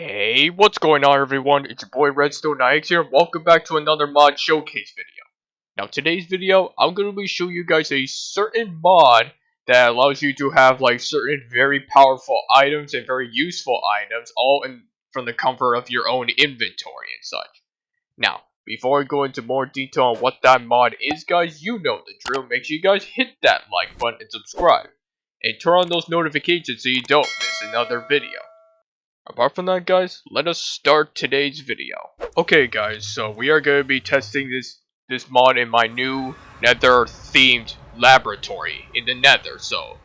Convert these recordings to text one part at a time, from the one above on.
Hey, what's going on everyone? It's your boy Redstone9X here, and welcome back to another mod showcase video. Now today's video, I'm going to be showing you guys a certain mod that allows you to have like certain very powerful items and very useful items all from the comfort of your own inventory and such. Now, before I go into more detail on what that mod is guys, you know the drill. Make sure you guys hit that like button and subscribe. And turn on those notifications so you don't miss another video. Apart from that guys, let us start today's video. Okay guys, so we are going to be testing this mod in my new nether themed laboratory in the nether. So,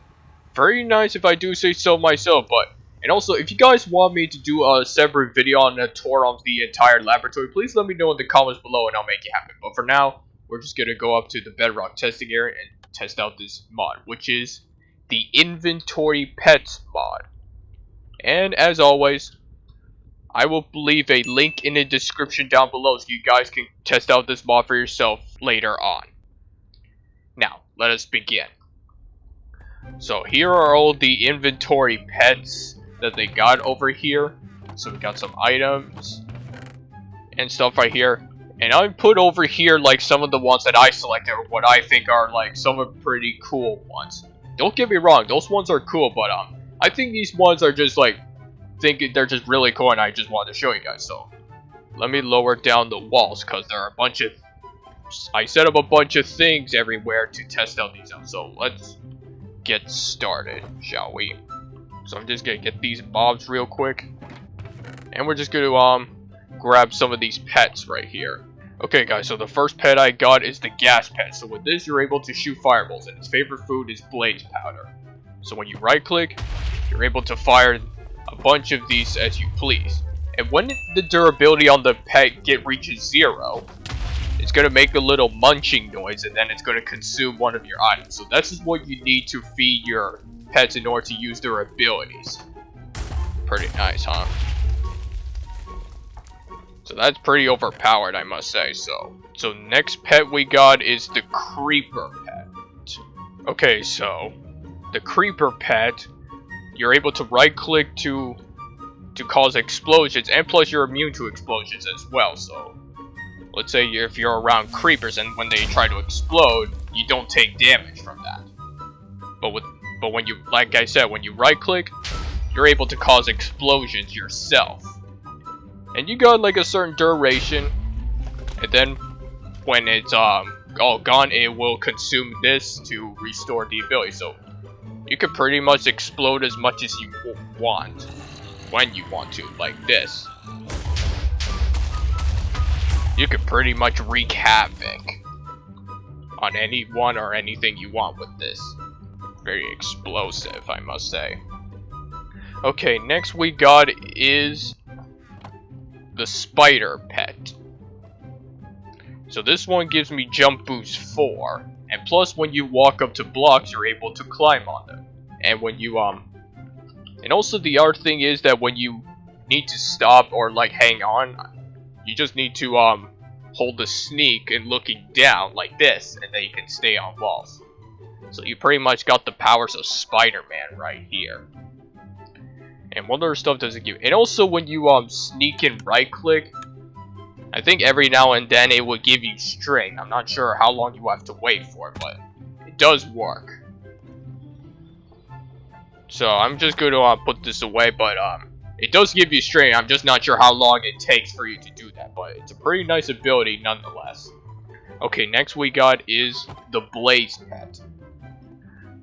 very nice if I do say so myself, and also if you guys want me to do a separate video on a tour of the entire laboratory, please let me know in the comments below and I'll make it happen. But for now, we're just going to go up to the bedrock testing area and test out this mod, which is the inventory pets mod. And as always, I will leave a link in the description down below so you guys can test out this mod for yourself later on. Now, let us begin. So here are all the inventory pets that they got over here. So we got some items and stuff right here. And I put over here like some of the ones that I selected, or what I think are like some of the pretty cool ones. Don't get me wrong, those ones are cool, but I think these ones are just like, they're just really cool and I just wanted to show you guys. So let me lower down the walls because there are a bunch of, I set up a bunch of things everywhere to test out these out. So let's get started, shall we? So I'm just gonna get these mobs real quick. And we're just gonna grab some of these pets right here. Okay guys, so the first pet I got is the gas pet. So with this you're able to shoot fireballs and its favorite food is blaze powder. So when you right click, you're able to fire a bunch of these as you please. And when the durability on the pet reaches 0, it's going to make a little munching noise and then it's going to consume one of your items. So that's just what you need to feed your pets in order to use their abilities. Pretty nice, huh? So that's pretty overpowered, I must say. So next pet we got is the creeper pet. Okay, so the creeper pet, you're able to right click to cause explosions, and plus you're immune to explosions as well. So let's say if you're around creepers and when they try to explode, you don't take damage from that. But when you, like I said, when you right click, you're able to cause explosions yourself. And you got like a certain duration, and then when it's all gone, it will consume this to restore the ability. So you can pretty much explode as much as you want, when you want to, like this. You can pretty much wreak havoc on anyone or anything you want with this. Very explosive, I must say. Okay, next we got is the spider pet. So this one gives me jump boost 4. And plus, when you walk up to blocks, you're able to climb on them. And when you, and also the other thing is that when you need to stop or like hang on, you just need to, hold the sneak and looking down like this, and then you can stay on walls. So you pretty much got the powers of Spider-Man right here. And what other stuff does it give? And also when you, sneak and right click, I think every now and then it will give you string. I'm not sure how long you have to wait for it, but it does work. So I'm just going to put this away, but it does give you string. I'm just not sure how long it takes for you to do that, but it's a pretty nice ability nonetheless. Okay, next we got is the blaze pet.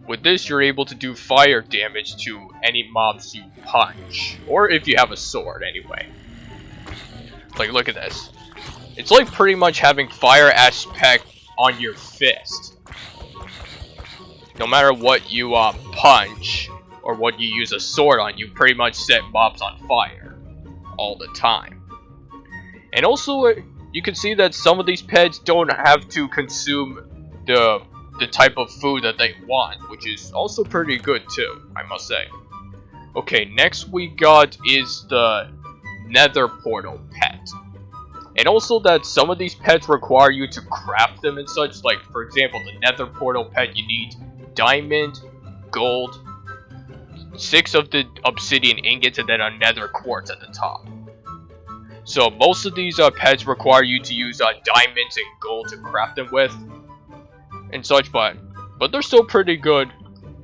With this, you're able to do fire damage to any mobs you punch, or if you have a sword anyway. Like, look at this. It's like pretty much having fire aspect on your fist. No matter what you punch or what you use a sword on, you pretty much set mobs on fire all the time. And also, you can see that some of these pets don't have to consume the type of food that they want, which is also pretty good too, I must say. Okay, next we got is the nether portal pet. And also that some of these pets require you to craft them and such. Like, for example, the nether portal pet, you need diamond, gold, 6 of the obsidian ingots and then a nether quartz at the top. So most of these pets require you to use diamonds and gold to craft them with and such, but they're still pretty good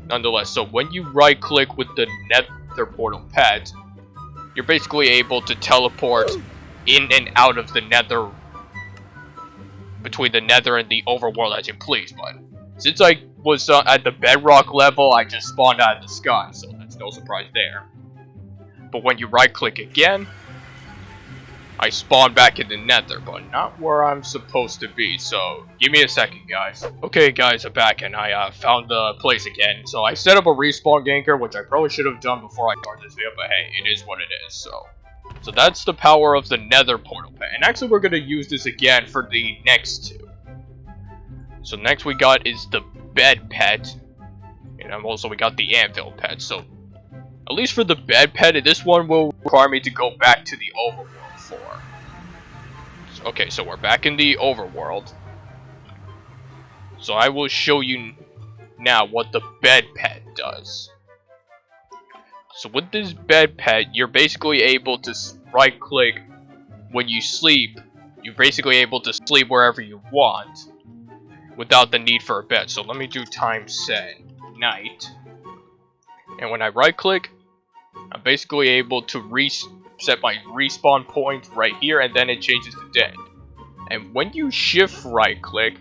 nonetheless. So when you right click with the nether portal pet, you're basically able to teleport in and out of the nether, between the nether and the overworld as you please. But since I was at the bedrock level, I just spawned out of the sky, so that's no surprise there. But when you right click again, I spawn back in the nether, but not where I'm supposed to be, so give me a second, guys. Okay, guys, I'm back, and I found the place again. So I set up a respawn ganker, which I probably should have done before I started this video, but hey, it is what it is. So that's the power of the nether portal pet. And actually, we're going to use this again for the next 2. So next we got is the bed pet, and we got the anvil pet. So at least for the bed pet, this one will require me to go back to the overworld. Okay, so we're back in the overworld. So I will show you now what the bed pet does. So with this bed pet, you're basically able to right click when you sleep. You're basically able to sleep wherever you want without the need for a bed. So let me do time set night. And when I right click, I'm basically able to set my respawn point right here, and then it changes to day. And when you shift right click,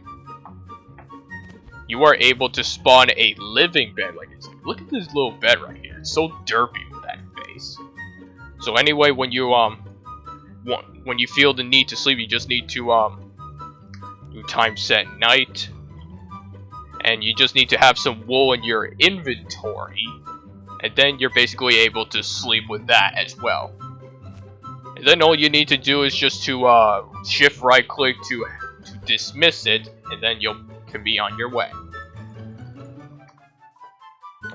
you are able to spawn a living bed. Look at this little bed right here. It's so derpy with that face. So anyway, when you feel the need to sleep, you just need to do time set night, and you just need to have some wool in your inventory, and then you're basically able to sleep with that as well. And then all you need to do is just to shift right click to dismiss it, and then you can be on your way.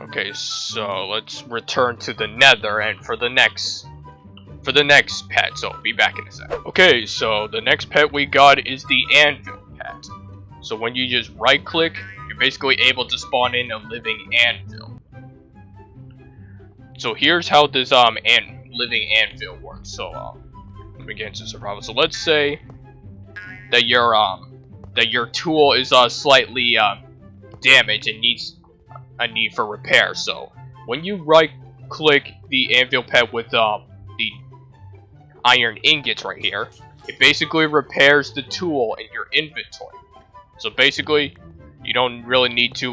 Okay, so let's return to the nether and for the next pet, so I'll be back in a sec. Okay, so the next pet we got is the anvil pet. So when you just right click, you're basically able to spawn in a living anvil. So here's how this living anvil works. So let me get into survival. So let's say that your tool is slightly damaged and needs a need for repair. So when you right click the anvil pet with the iron ingots right here, it basically repairs the tool in your inventory. So basically, you don't really need to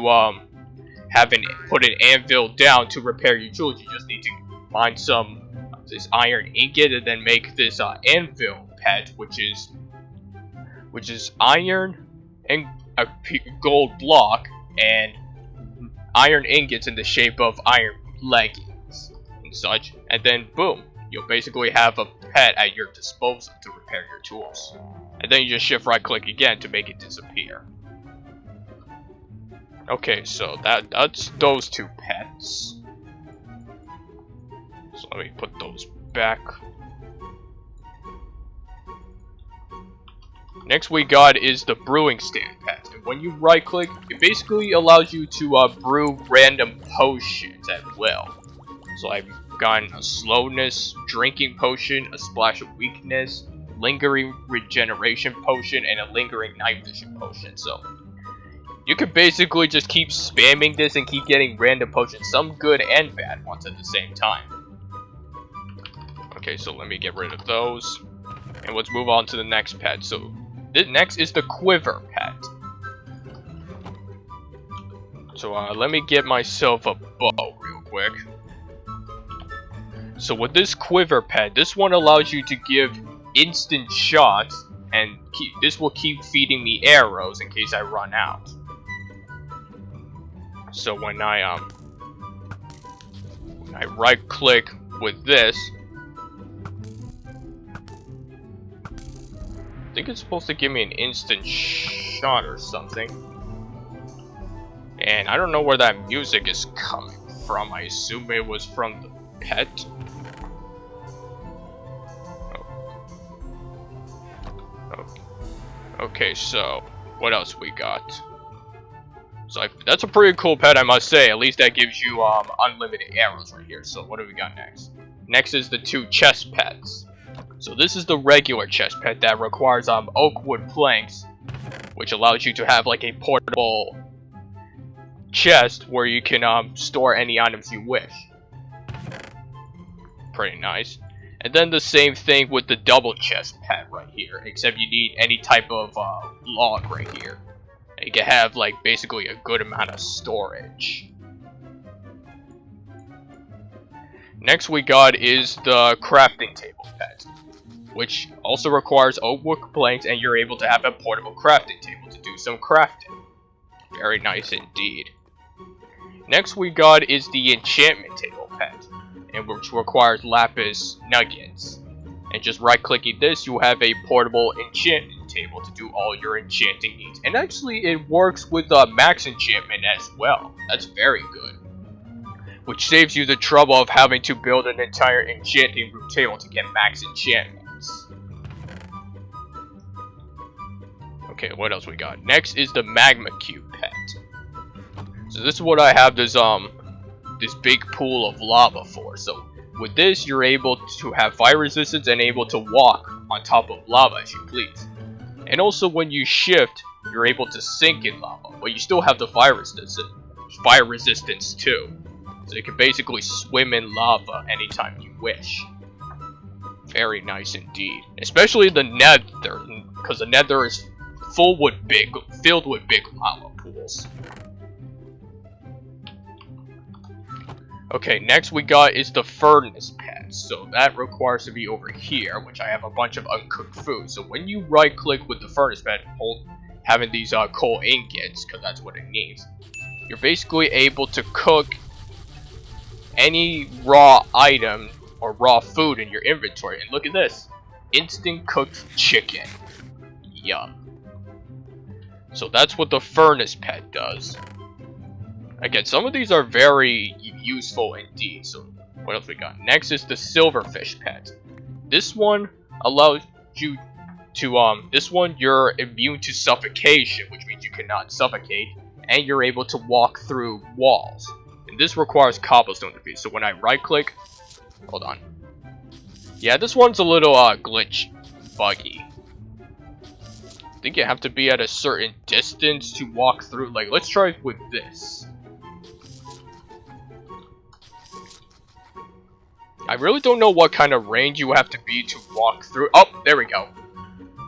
put an anvil down to repair your tools. You just need to find some this iron ingot and then make this anvil pet, which is iron and a gold block and iron ingots in the shape of iron leggings and such, and then boom, you'll basically have a pet at your disposal to repair your tools. And then you just shift right click again to make it disappear. Okay, so that's those 2 pets. So let me put those back. Next we got is the brewing stand pet. And when you right click, it basically allows you to brew random potions at will. So I've gotten a slowness drinking potion, a splash of weakness, lingering regeneration potion, and a lingering night vision potion. So you could basically just keep spamming this and keep getting random potions, some good and bad ones at the same time. Okay, so let me get rid of those, and let's move on to the next pet. So the next is the quiver pet. So let me get myself a bow real quick. So with this quiver pet, this one allows you to give instant shots, and this will keep feeding me arrows in case I run out. So when I right click with this, I think it's supposed to give me an instant shot or something. And I don't know where that music is coming from. I assume it was from the pet. Okay, so what else we got? So that's a pretty cool pet, I must say. At least that gives you unlimited arrows right here. So what do we got next? Next is the 2 chest pets. So this is the regular chest pet that requires oak wood planks, which allows you to have like a portable chest where you can store any items you wish. Pretty nice. And then the same thing with the double chest pet right here, except you need any type of log right here. And you can have like basically a good amount of storage. Next we got is the crafting table pet, which also requires oak wood planks, and you're able to have a portable crafting table to do some crafting. Very nice indeed. Next we got is the enchantment table pet, and which requires lapis nuggets. And just right clicking this, you have a portable enchantment table to do all your enchanting needs. And actually it works with max enchantment as well. That's very good. Which saves you the trouble of having to build an entire enchanting room table to get max enchantments. Okay, what else we got? Next is the magma cube pet. So this is what I have this big pool of lava for. So with this, you're able to have fire resistance and able to walk on top of lava as you please. And also when you shift, you're able to sink in lava, but you still have the fire resistance too. So you can basically swim in lava anytime you wish. Very nice indeed. Especially the nether, because the nether is filled with big lava pools. Okay, next we got is the furnace pet. So that requires to be over here, which I have a bunch of uncooked food. So when you right click with the furnace pet, having these coal ingots, because that's what it needs, you're basically able to cook any raw item or raw food in your inventory. And look at this, instant cooked chicken. Yum. So that's what the furnace pet does. Again, some of these are very useful indeed. So what else we got? Next is the silverfish pet. This one allows you to you're immune to suffocation, which means you cannot suffocate, and you're able to walk through walls. And this requires cobblestone to be. So when I right click, hold on. Yeah, this one's a little buggy. I think you have to be at a certain distance to walk through. Like, let's try with this. I really don't know what kind of range you have to be to walk through. Oh, there we go.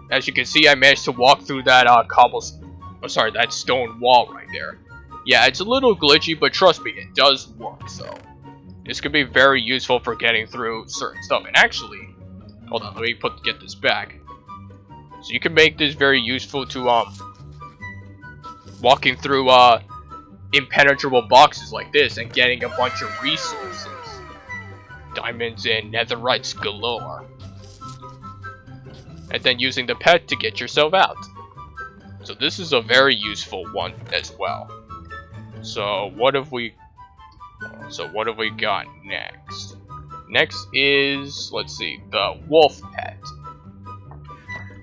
As you can see, I managed to walk through that that stone wall right there. Yeah, it's a little glitchy, but trust me, it does work. So this could be very useful for getting through certain stuff. And actually, hold on, let me get this back. So you can make this very useful to walking through impenetrable boxes like this and getting a bunch of resources. Diamonds and netherites galore. And then using the pet to get yourself out. So this is a very useful one as well. So what have we got next? Next is, let's see, the wolf pet.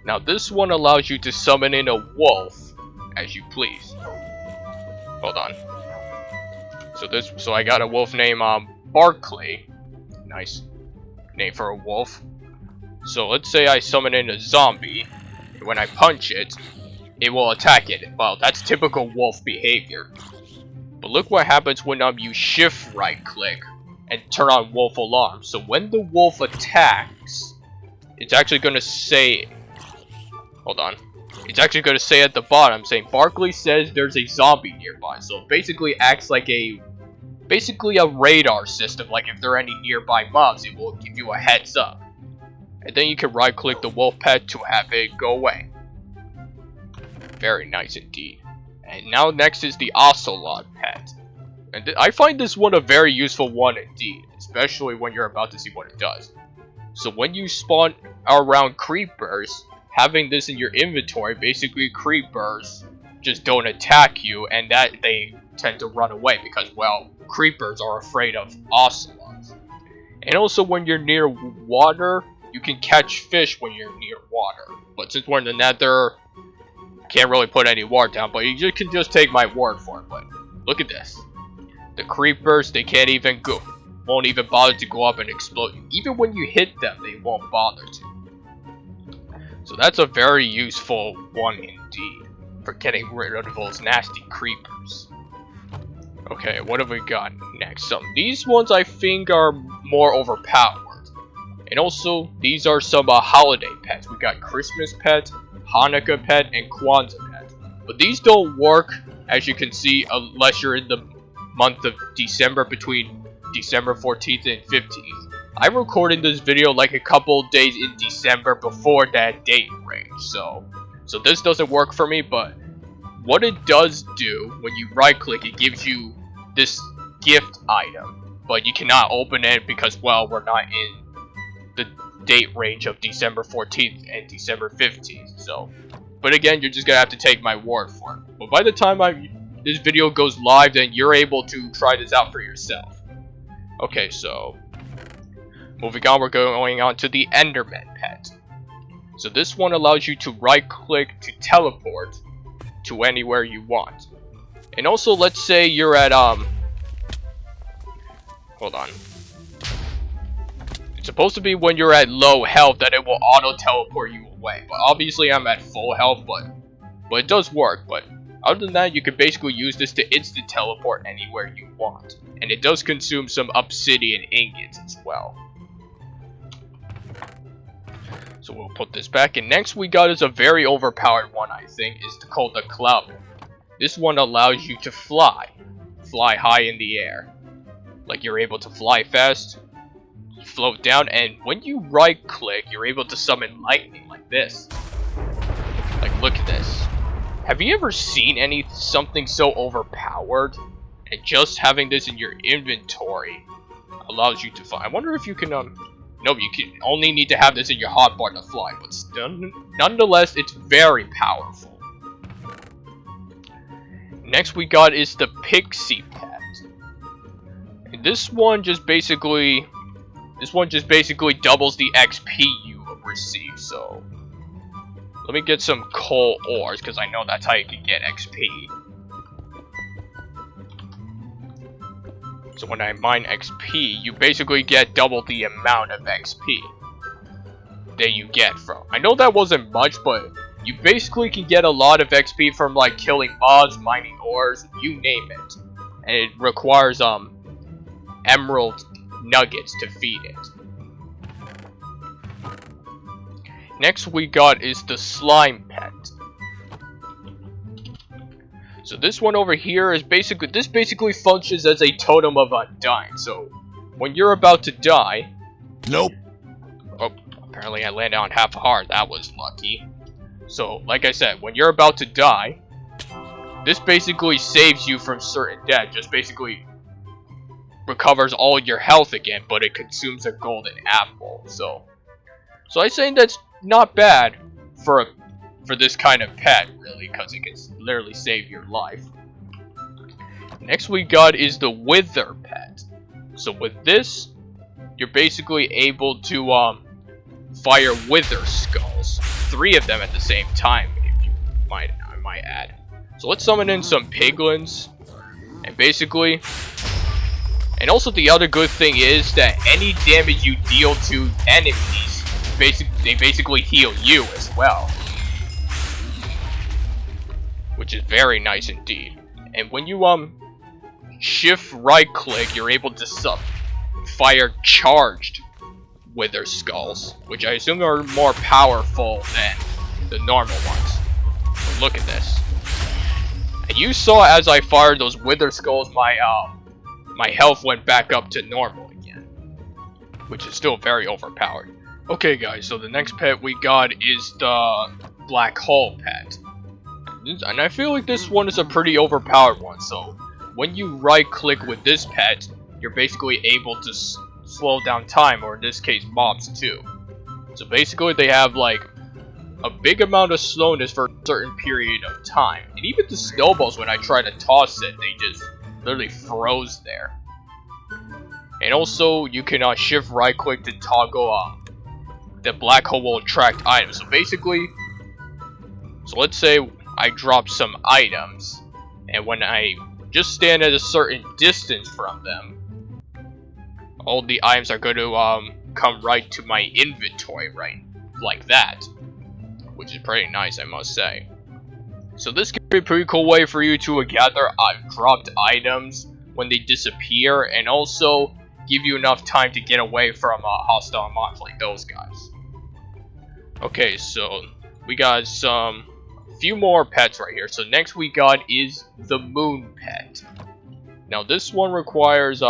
Now this one allows you to summon in a wolf as you please. Hold on. So I got a wolf named Barkley. Nice name for a wolf. So let's say I summon in a zombie. When I punch it, it will attack it. Well, that's typical wolf behavior. But look what happens when you shift right click and turn on wolf alarm. So when the wolf attacks, it's actually going to say, hold on, it's actually going to say at the bottom saying Barkley says there's a zombie nearby. So it basically acts like a radar system. Like if there are any nearby mobs, it will give you a heads up. And then you can right click the wolf pet to have it go away. Very nice indeed. And now next is the ocelot pet. And I find this one a very useful one indeed, especially when you're about to see what it does. So when you spawn around creepers, having this in your inventory, basically creepers just don't attack you, and that they tend to run away because, well, creepers are afraid of ocelots. And also when you're near water, you can catch fish when you're near water. But since we're in the nether, can't really put any ward down, but you can just take my word for it. But look at this. The creepers, they can't even go. Won't even bother to go up and explode you. Even when you hit them, they won't bother to. So that's a very useful one indeed for getting rid of those nasty creepers. Okay, what have we got next? So these ones I think are more overpowered. And also, these are some holiday pets. We got Christmas pet, Hanukkah pet, and Kwanzaa pet. But these don't work, as you can see, unless you're in the month of December between December 14th and 15th. I'm recording this video like a couple days in December before that date range. So this doesn't work for me, but what it does do, when you right click, it gives you this gift item. But you cannot open it because, well, we're not in the date range of December 14th and December 15th, so. But again, you're just gonna have to take my word for it. But by the time this video goes live, then you're able to try this out for yourself. Okay, so moving on, we're going on to the Enderman pet. So this one allows you to right click to teleport to anywhere you want. And also, let's say you're at hold on. It's supposed to be when you're at low health that it will auto teleport you away. But obviously I'm at full health, but it does work. But other than that, you can basically use this to instant teleport anywhere you want. And it does consume some obsidian ingots as well. So we'll put this back. And next we got is a very overpowered one, I think, is called the Cloud. This one allows you to fly high in the air. Like you're able to fly fast, float down, and when you right click, you're able to summon lightning like this. Like, look at this. Have you ever seen something so overpowered? And just having this in your inventory allows you to fly. I wonder if you can no, you can only need to have this in your hotbar to fly, but nonetheless, it's very powerful. Next we got is the Pixie Pet. And this one just basically doubles the XP you receive. So let me get some coal ores, because I know that's how you can get XP. So when I mine XP, you basically get double the amount of XP that you get from. I know that wasn't much, but you basically can get a lot of XP from like killing mobs, mining ores, you name it. And it requires emerald nuggets to feed it. Next we got is the Slime Pet. So this one over here is basically functions as a totem of undying. So when you're about to die, nope. Oh, apparently I landed on half a heart. That was lucky. So like I said, when you're about to die, this basically saves you from certain death. Just basically recovers all your health again, but it consumes a golden apple. So I say that's not bad for this kind of pet, really, because it can literally save your life. Next we got is the Wither Pet. So with this, you're basically able to fire Wither Skulls, 3 of them at the same time, if you might, I might add. So let's summon in some piglins, and basically, and also the other good thing is that any damage you deal to enemies, they basically heal you as well, which is very nice indeed. And when you shift right click, you're able to fire charged Wither Skulls, which I assume are more powerful than the normal ones. But look at this. And you saw as I fired those Wither Skulls, my health went back up to normal again, which is still very overpowered. Okay guys, so the next pet we got is the Black Hole Pet. And I feel like this one is a pretty overpowered one. So when you right click with this pet, you're basically able to slow down time, or in this case mobs too. So basically they have like a big amount of slowness for a certain period of time. And even the snowballs, when I try to toss it, they just literally froze there. And also you can shift right click to toggle the black hole will attract items. So basically, so let's say I drop some items, and when I just stand at a certain distance from them, all the items are going to come right to my inventory, right, like that, which is pretty nice, I must say. So this could be a pretty cool way for you to gather dropped items when they disappear, and also give you enough time to get away from hostile mobs like those guys. Okay, so we got some few more pets right here. So next we got is the moon pet. Now this one requires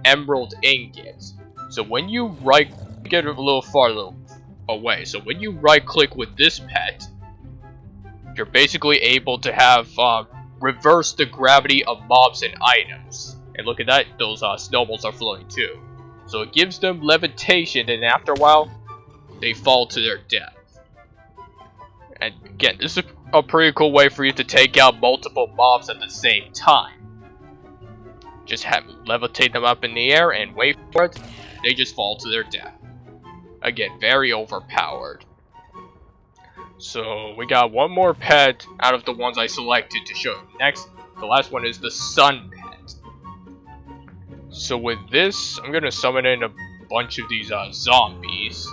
emerald ingots. So when you get a little farther away. So when you right click with this pet, you're basically able to have reverse the gravity of mobs and items. And look at that, those snowballs are floating too. So it gives them levitation, and after a while, they fall to their death. And again, this is a pretty cool way for you to take out multiple mobs at the same time. Just levitate them up in the air and wait for it, they just fall to their death. Again, very overpowered. So we got one more pet out of the ones I selected to show you. Next, the last one is the sun pet. So with this, I'm gonna summon in a bunch of these zombies,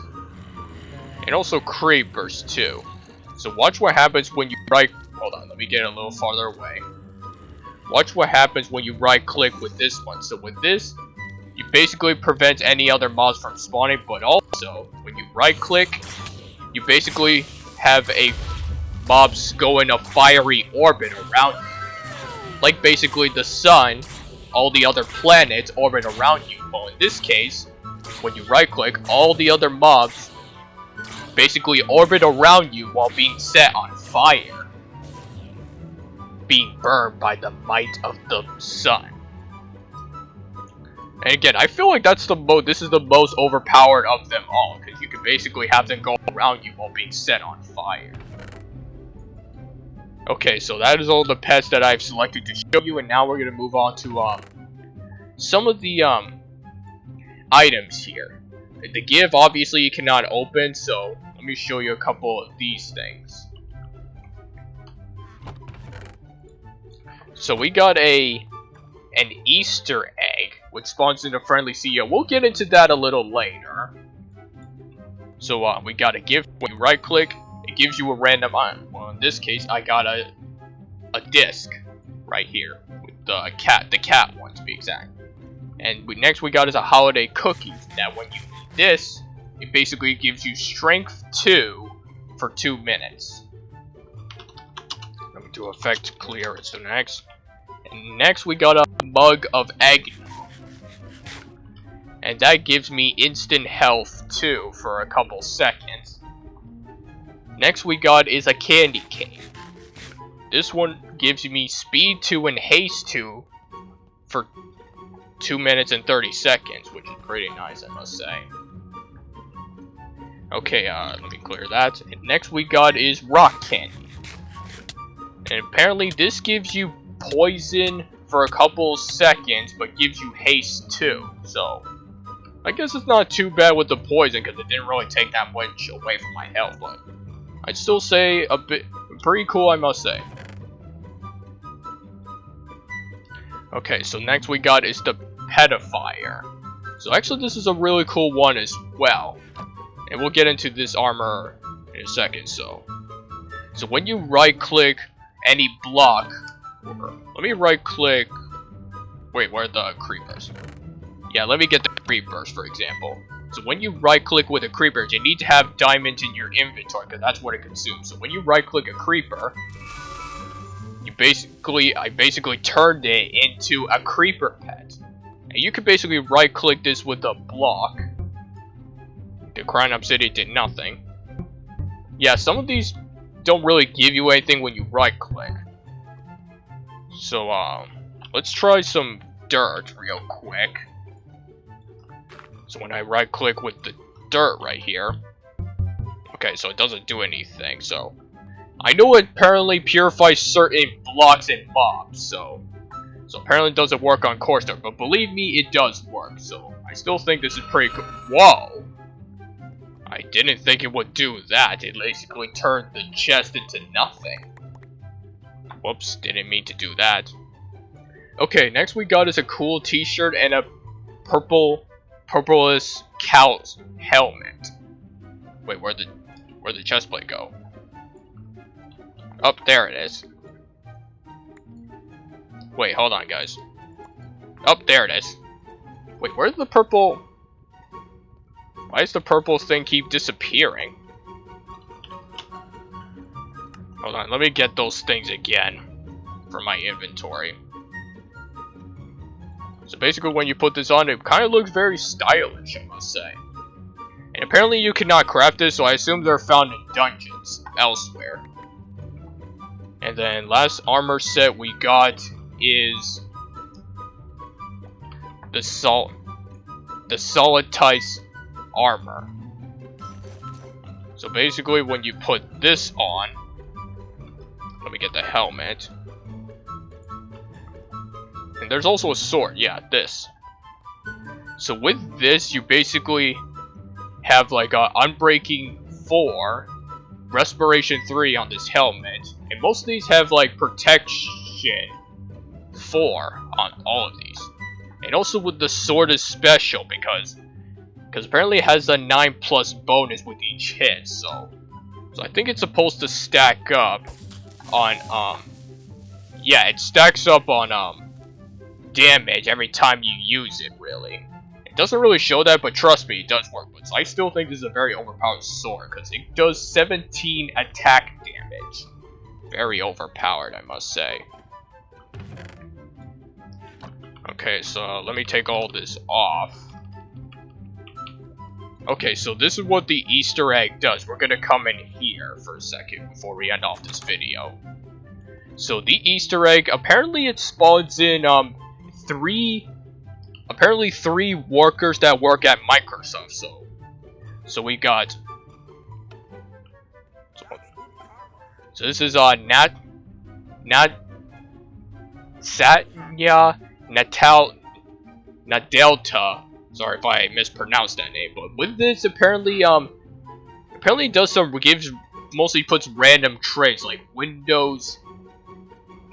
and also creepers too. So watch what happens when you hold on, let me get a little farther away. Watch what happens when you right click with this one. So with this, you basically prevent any other mobs from spawning, but also when you right click, you basically have a mobs go in a fiery orbit around you. Like basically the sun, all the other planets orbit around you. Well, in this case, when you right click, all the other mobs basically orbit around you while being set on fire, being burned by the might of the sun. And again, I feel like this is the most overpowered of them all, because you can basically have them go around you while being set on fire. Okay, so that is all the pets that I've selected to show you, and now we're gonna move on to some of the items here. The give, obviously, you cannot open, so let me show you a couple of these things. So we got an Easter egg, which spawns in a friendly CEO. We'll get into that a little later. So we got a gift. When you right click, it gives you a random item. Well, in this case, I got a disc right here with the cat one to be exact. And next we got is a holiday cookie. That when you eat this, it basically gives you strength 2 for 2 minutes. Let me do effect clear. It's the next. And next we got a mug of egg. And that gives me instant health 2 for a couple seconds. Next we got is a candy cane. This one gives me speed 2 and haste 2 for 2 minutes and 30 seconds, which is pretty nice, I must say. Okay, let me clear that. And next we got is rock candy. And apparently this gives you poison for a couple seconds, but gives you haste 2. So I guess it's not too bad with the poison, because it didn't really take that much away from my health, but I'd still say a bit pretty cool, I must say. Okay, so next we got is the Petifier. So actually this is a really cool one as well. And we'll get into this armor in a second. So when you right click any block, let me right click, wait, where are the creepers? Yeah, let me get the creepers for example. So when you right click with a creeper, you need to have diamonds in your inventory, because that's what it consumes. So when you right click a creeper, I basically turned it into a creeper pet. And you can basically right click this with a block. The Crown Obsidian did nothing. Yeah, some of these don't really give you anything when you right click. So let's try some dirt real quick. So when I right click with the dirt right here, okay, so it doesn't do anything. So I know it apparently purifies certain blocks and mobs, so apparently it doesn't work on coarse dirt, but believe me, it does work. So I still think this is pretty cool. Whoa! I didn't think it would do that. It basically turned the chest into nothing. Whoops, didn't mean to do that. Okay, next we got is a cool t-shirt and a purplish cow's helmet. Wait, where'd the chest plate go? Oh, there it is. Wait, hold on, guys. Oh, there it is. Wait, where's the purple? Why does the purple thing keep disappearing? Hold on, let me get those things again for my inventory. So basically when you put this on, it kind of looks very stylish, I must say. And apparently you cannot craft this, so I assume they're found in dungeons elsewhere. And then last armor set we got is the solidized armor. So basically when you put this on, let me get the helmet. And there's also a sword, yeah, this. So with this, you basically have like a Unbreaking 4, Respiration 3 on this helmet, and most of these have like Protection 4 on all of these. And also with the sword is special because apparently it has a 9+ bonus with each hit, so I think it's supposed to stack up on yeah, it stacks up on damage every time you use it, really. It doesn't really show that, but trust me, it does work. But I still think this is a very overpowered sword, because it does 17 attack damage. Very overpowered, I must say. Okay, so let me take all this off. Okay, so this is what the Easter egg does. We're gonna come in here for a second before we end off this video. So the Easter egg, apparently it spawns in three workers that work at Microsoft. So we got. So this is Satya Nadelta. Sorry if I mispronounced that name, but with this apparently it does mostly puts random traits like Windows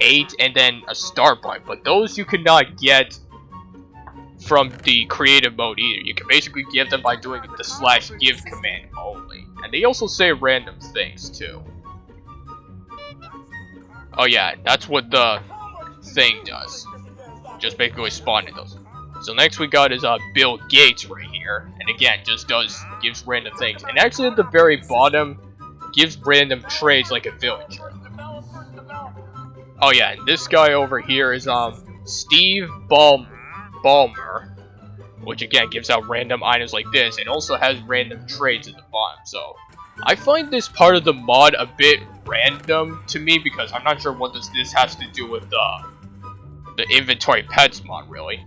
8 and then a start point, but those you cannot get from the creative mode either. You can basically get them by doing the /give command only. And they also say random things too. Oh yeah, that's what the thing does. Just basically spawning those. So next we got is Bill Gates right here. And again, gives random things. And actually at the very bottom, gives random traits like a villager. Oh yeah, and this guy over here is Steve Ballmer, which again gives out random items like this, and also has random traits at the bottom. So I find this part of the mod a bit random to me because I'm not sure what this has to do with the inventory pets mod really.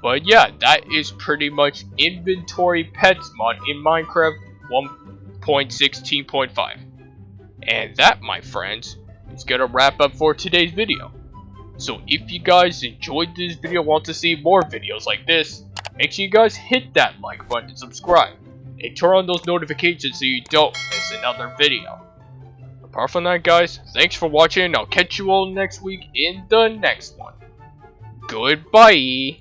But yeah, that is pretty much inventory pets mod in Minecraft 1.16.5. And that, my friends, is gonna wrap up for today's video. So if you guys enjoyed this video, want to see more videos like this, make sure you guys hit that like button and subscribe. And turn on those notifications so you don't miss another video. Apart from that, guys, thanks for watching, and I'll catch you all next week in the next one. Goodbye!